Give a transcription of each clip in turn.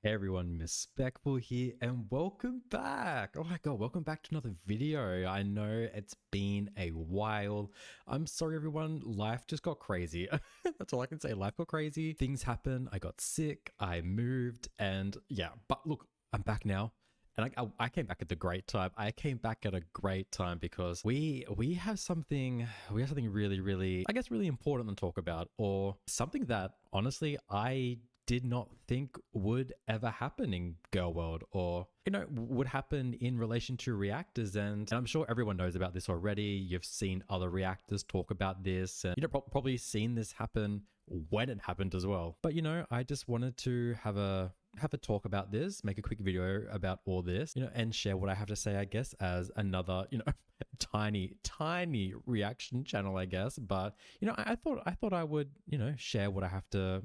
Hey everyone, Miss Speckful here, and welcome back. Oh my god, welcome back to another video. I know it's been a while. I'm sorry, everyone. Life just got crazy. That's all I can say. Life got crazy. Things happened. I got sick. I moved, and yeah. But look, I'm back now. And I came back at the great time. I came back at a great time because we have something really I guess really important to talk about, or something that honestly I did not think would ever happen in girl world, or would happen in relation to reactors. And I'm sure everyone knows about this already. You've seen other reactors talk about this, and probably seen this happen when it happened as well. But I just wanted to have a talk about this, make a quick video about all this, and share what I have to say, I guess, as another, tiny reaction channel, I guess. But, I thought I would, share what I have to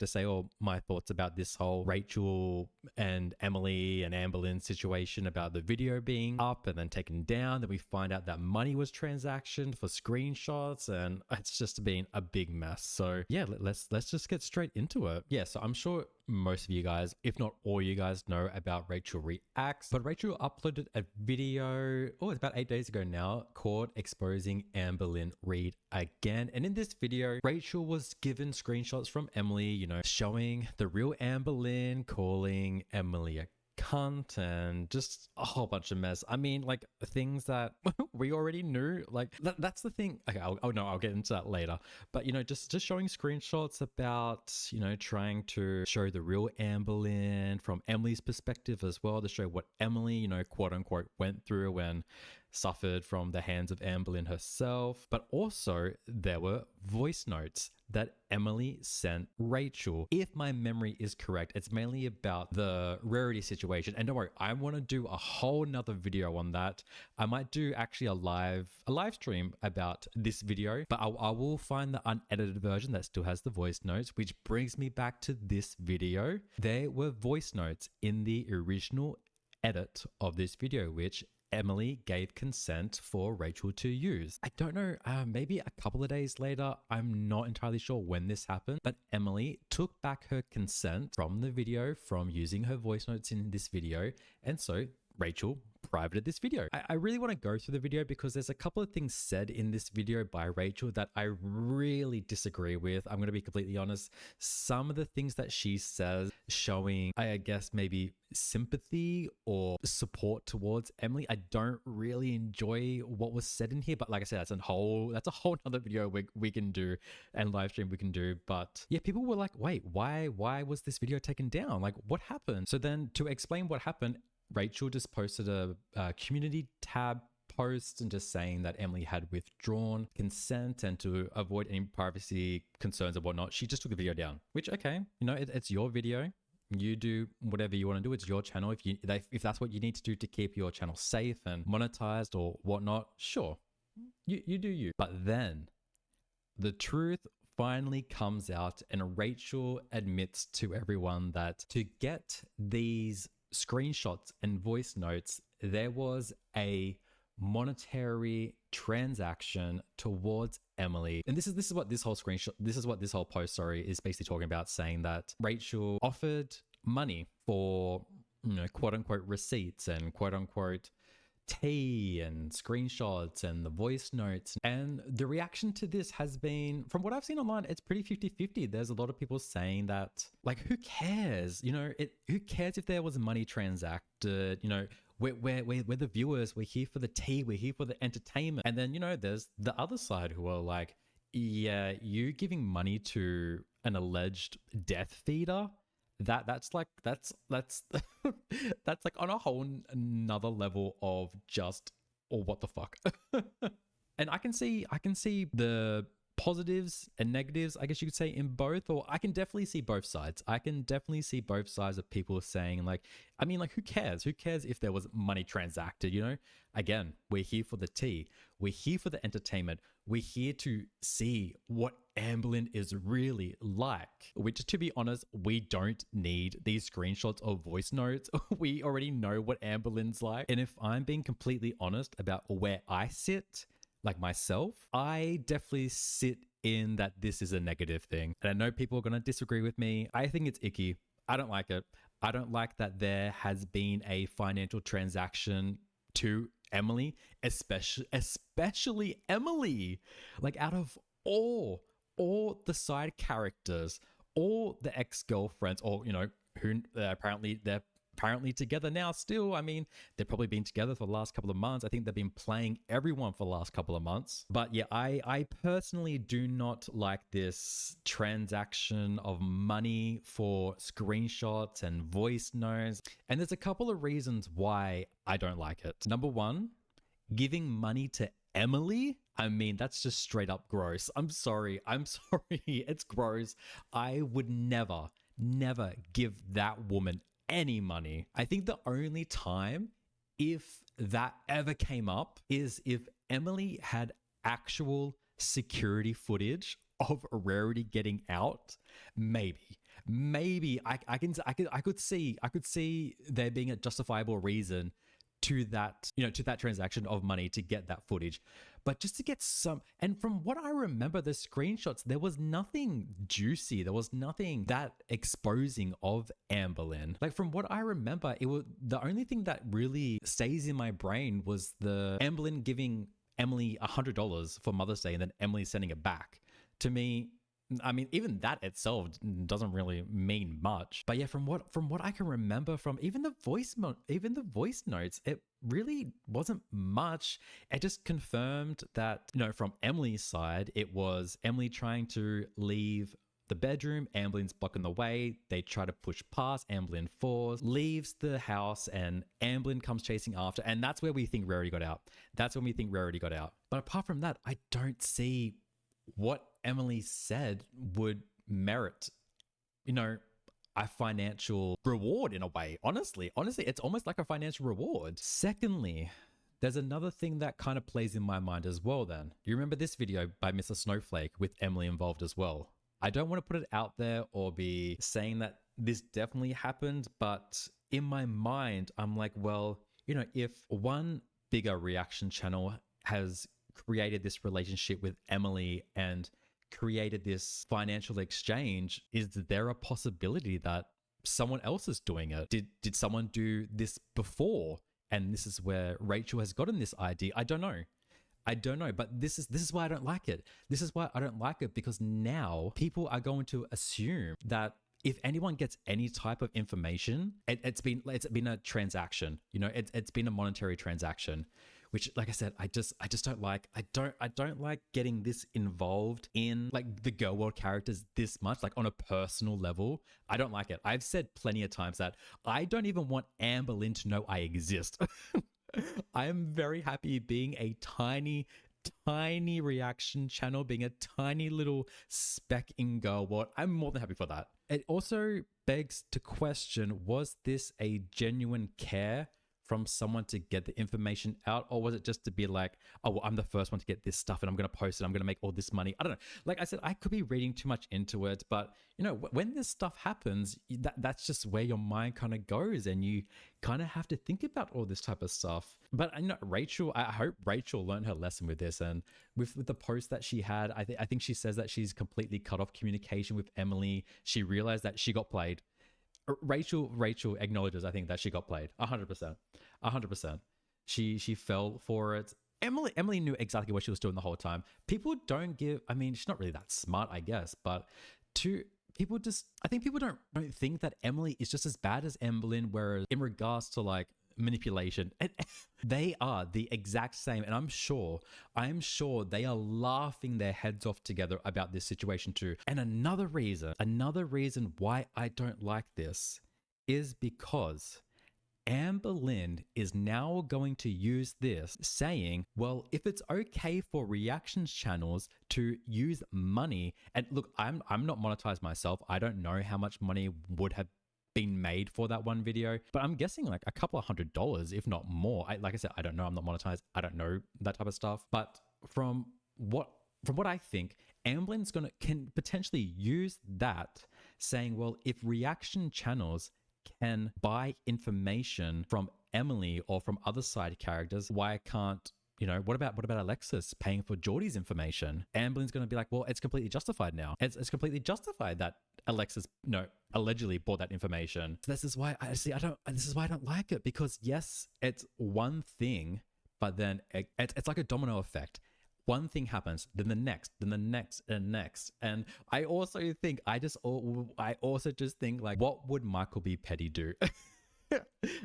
say, or my thoughts about this whole Rachel and Emily and Amberlynn situation, about the video being up and then taken down. Then we find out that money was transactioned for screenshots, and it's just been a big mess. So yeah, let's just get straight into it. Yeah, so I'm sure most of you guys, if not all you guys, know about Rachel Reacts. But Rachel uploaded a video, it's about 8 days ago now, called Exposing Amberlynn Reid Again. And in this video, Rachel was given screenshots from Emily, showing the real Amberlynn, calling Emily a cunt, and just a whole bunch of mess. I mean, like, things that we already knew. Like, that's the thing. Okay, I'll get into that later. But just showing screenshots about trying to show the real Amberlynn from Emily's perspective as well, to show what Emily quote unquote went through when suffered from the hands of Amberlynn herself. But also there were voice notes that Emily sent Rachel. If my memory is correct, it's mainly about the Rarity situation. And don't worry, I want to do a whole nother video on that. I might do actually a live stream about this video, but I will find the unedited version that still has the voice notes, which brings me back to this video. There were voice notes in the original edit of this video, which Emily gave consent for Rachel to use. I don't know, maybe a couple of days later. I'm not entirely sure when this happened, but Emily took back her consent from the video, from using her voice notes in this video. And so Rachel privated this video. I really want to go through the video because there's a couple of things said in this video by Rachel that I really disagree with. I'm going to be completely honest. Some of the things that she says, showing, I guess, maybe sympathy or support towards Emily, I don't really enjoy what was said in here. But like I said, that's a whole other video we can do, and live stream we can do. But yeah, people were like, wait, why was this video taken down? Like, what happened? So then, to explain what happened, Rachel just posted a community tab post and just saying that Emily had withdrawn consent, and to avoid any privacy concerns and whatnot, she just took the video down. Which, okay, it's your video. You do whatever you want to do. It's your channel. If that's what you need to do to keep your channel safe and monetized or whatnot, sure, you do you. But then the truth finally comes out, and Rachel admits to everyone that to get these screenshots and voice notes, there was a monetary transaction towards Emily. And this is what this whole post is basically talking about, saying that Rachel offered money for quote unquote receipts and quote unquote tea and screenshots and the voice notes. And the reaction to this has been, from what I've seen online, it's pretty 50-50. There's a lot of people saying that, like, who cares? Who cares if there was money transacted? We're the viewers. We're here for the tea. We're here for the entertainment. And then, there's the other side who are like, yeah, you giving money to an alleged death feeder, that's like that's like on a whole another level of just, or what the fuck. And I can see the positives and negatives, I guess you could say, in both, or I can definitely see both sides. I can definitely see both sides of people saying, like, I mean, like, who cares? Who cares if there was money transacted? Again, we're here for the tea. We're here for the entertainment. We're here to see what Amberlynn is really like. Which, to be honest, we don't need these screenshots or voice notes. We already know what Amberlynn's like. And if I'm being completely honest about where I sit, like myself, I definitely sit in that this is a negative thing. And I know people are going to disagree with me. I think it's icky. I don't like it. I don't like that there has been a financial transaction to Emily, especially Emily. Like out of all the side characters, all the ex-girlfriends, or who they're apparently together now still. I mean, they've probably been together for the last couple of months. I think they've been playing everyone for the last couple of months. But yeah, I personally do not like this transaction of money for screenshots and voice notes. And there's a couple of reasons why I don't like it. Number one, giving money to Emily, I mean, that's just straight up gross. I'm sorry. It's gross. I would never give that woman any money. I think the only time if that ever came up is if Emily had actual security footage of Rarity getting out. Maybe I could see there being a justifiable reason to that, to that transaction of money to get that footage. But just to get some, and from what I remember, the screenshots, there was nothing juicy. There was nothing that exposing of Amberlynn. Like from what I remember, it was the only thing that really stays in my brain was the Amberlynn giving Emily $100 for Mother's Day and then Emily sending it back. To me, I mean, even that itself doesn't really mean much. But yeah, from what I can remember from even the voice notes, it really wasn't much. It just confirmed that, from Emily's side, it was Emily trying to leave the bedroom. Amberlynn's blocking the way. They try to push past. Amberlynn falls, leaves the house, and Amberlynn comes chasing after. And that's where we think Rarity got out. But apart from that, I don't see what Emily said would merit, a financial reward in a way. Honestly, it's almost like a financial reward. Secondly, there's another thing that kind of plays in my mind as well then. You remember this video by Mr. Snowflake with Emily involved as well? I don't want to put it out there or be saying that this definitely happened, but in my mind, I'm like, well, if one bigger reaction channel has created this relationship with Emily and created this financial exchange, is there a possibility that someone else is doing it? Did someone do this before? And this is where Rachel has gotten this idea. I don't know, but this is why I don't like it. This is why I don't like it, because now people are going to assume that if anyone gets any type of information, it's been a transaction. It's been a monetary transaction, which, like I said, I just don't like. I don't like getting this involved in like the girl world characters this much, like on a personal level. I don't like it. I've said plenty of times that I don't even want Amberlynn to know I exist. I am very happy being a tiny reaction channel, being a tiny little speck in girl world. I'm more than happy for that. It also begs to question, was this a genuine care from someone to get the information out, or was it just to be like, oh, well, I'm the first one to get this stuff and I'm going to post it, I'm going to make all this money? I don't know. Like I said, I could be reading too much into it, but when this stuff happens, that's just where your mind kind of goes, and you kind of have to think about all this type of stuff. But Rachel, I hope Rachel learned her lesson with this, and with the post that she had, I think she says that she's completely cut off communication with Emily. She realized that she got played. Rachel acknowledges, I think, that she got played 100%. She fell for it. Emily knew exactly what she was doing the whole time. People don't give, I mean, she's not really that smart, I guess, but I think people don't think that Emily is just as bad as Amberlynn, whereas in regards to like manipulation, they are the exact same. And I'm sure they are laughing their heads off together about this situation too. And another reason why I don't like this is because Amberlynn is now going to use this, saying, well, if it's okay for reactions channels to use money, and look, I'm not monetized myself. I don't know how much money would have been made for that one video, but I'm guessing like a couple of $100, if not more. Like I said, I don't know. I'm not monetized. I don't know that type of stuff. But from what I think, Amberlynn's can potentially use that, saying, well, if reaction channels can buy information from Emily or from other side characters, why can't, what about Alexis paying for Geordie's information? Amberlynn's going to be like, well, it's completely justified now. It's completely justified that Alexis, no, allegedly bought that information. So this is why this is why I don't like it, because yes, it's one thing, but then it's like a domino effect. One thing happens, then the next, then the next, and next. And I also think, I also just think, like, what would Michael B. Petty do?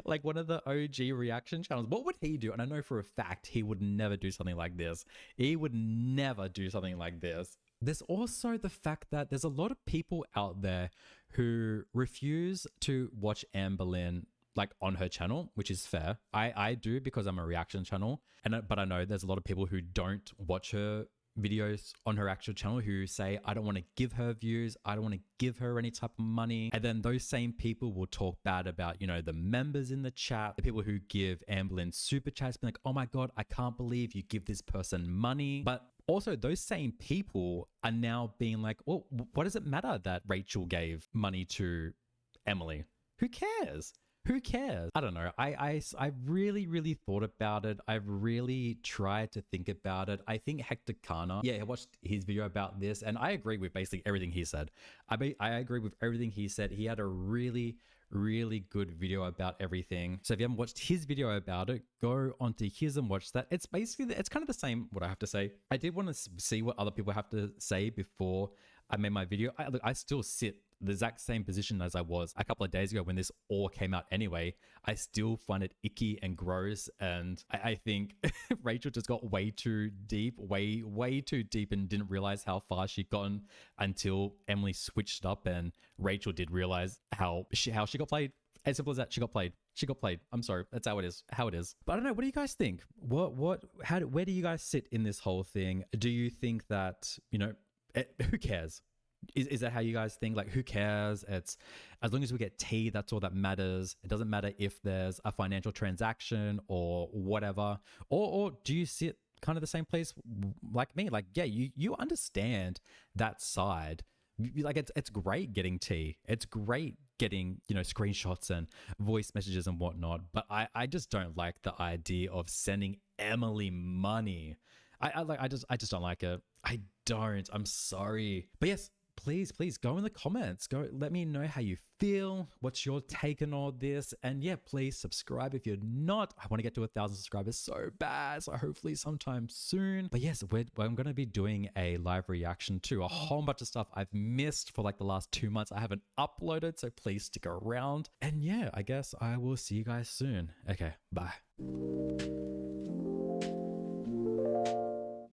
Like one of the OG reaction channels, what would he do? And I know for a fact he would never do something like this. He would never do something like this. There's also the fact that there's a lot of people out there who refuse to watch Amberlynn like on her channel, which is fair. I do, because I'm a reaction channel, but I know there's a lot of people who don't watch her videos on her actual channel who say, I don't want to give her views, I don't want to give her any type of money. And then those same people will talk bad about, you know, the members in the chat, the people who give Amberlynn super chats, being like, oh my god, I can't believe you give this person money. But also those same people are now being like, well, what does it matter that Rachel gave money to Emily? Who cares? Who cares? I don't know. I really, really thought about it. I've really tried to think about it. I think Hector Kana, yeah, I watched his video about this, and I agree with basically everything he said. I agree with everything he said. He had a really, really good video about everything. So if you haven't watched his video about it, go onto his and watch that. It's basically, it's kind of the same, what I have to say. I did want to see what other people have to say before I made my video. I still sit the exact same position as I was a couple of days ago when this all came out anyway. I still find it icky and gross, and I think Rachel just got way too deep, way too deep, and didn't realize how far she'd gotten until Emily switched up and Rachel did realize how she got played. As simple as that. She got played. I'm sorry. That's how it is. But I don't know. What do you guys think? Where do you guys sit in this whole thing? Do you think that, you know, who cares? Is that how you guys think? Like, who cares? It's as long as we get tea, that's all that matters. It doesn't matter if there's a financial transaction or whatever. Or do you sit kind of the same place like me? Like, yeah, you understand that side. Like, it's great getting tea. It's great getting, you know, screenshots and voice messages and whatnot. But I just don't like the idea of sending Emily money. I just don't like it. I don't. I'm sorry. But yes, please go in the comments. Go let me know how you feel. What's your take on all this? And yeah, please subscribe if you're not. I want to get to 1,000 subscribers so bad. So hopefully sometime soon. But yes, I'm going to be doing a live reaction to a whole bunch of stuff I've missed for like the last 2 months. I haven't uploaded, so please stick around. And yeah, I guess I will see you guys soon. Okay, bye.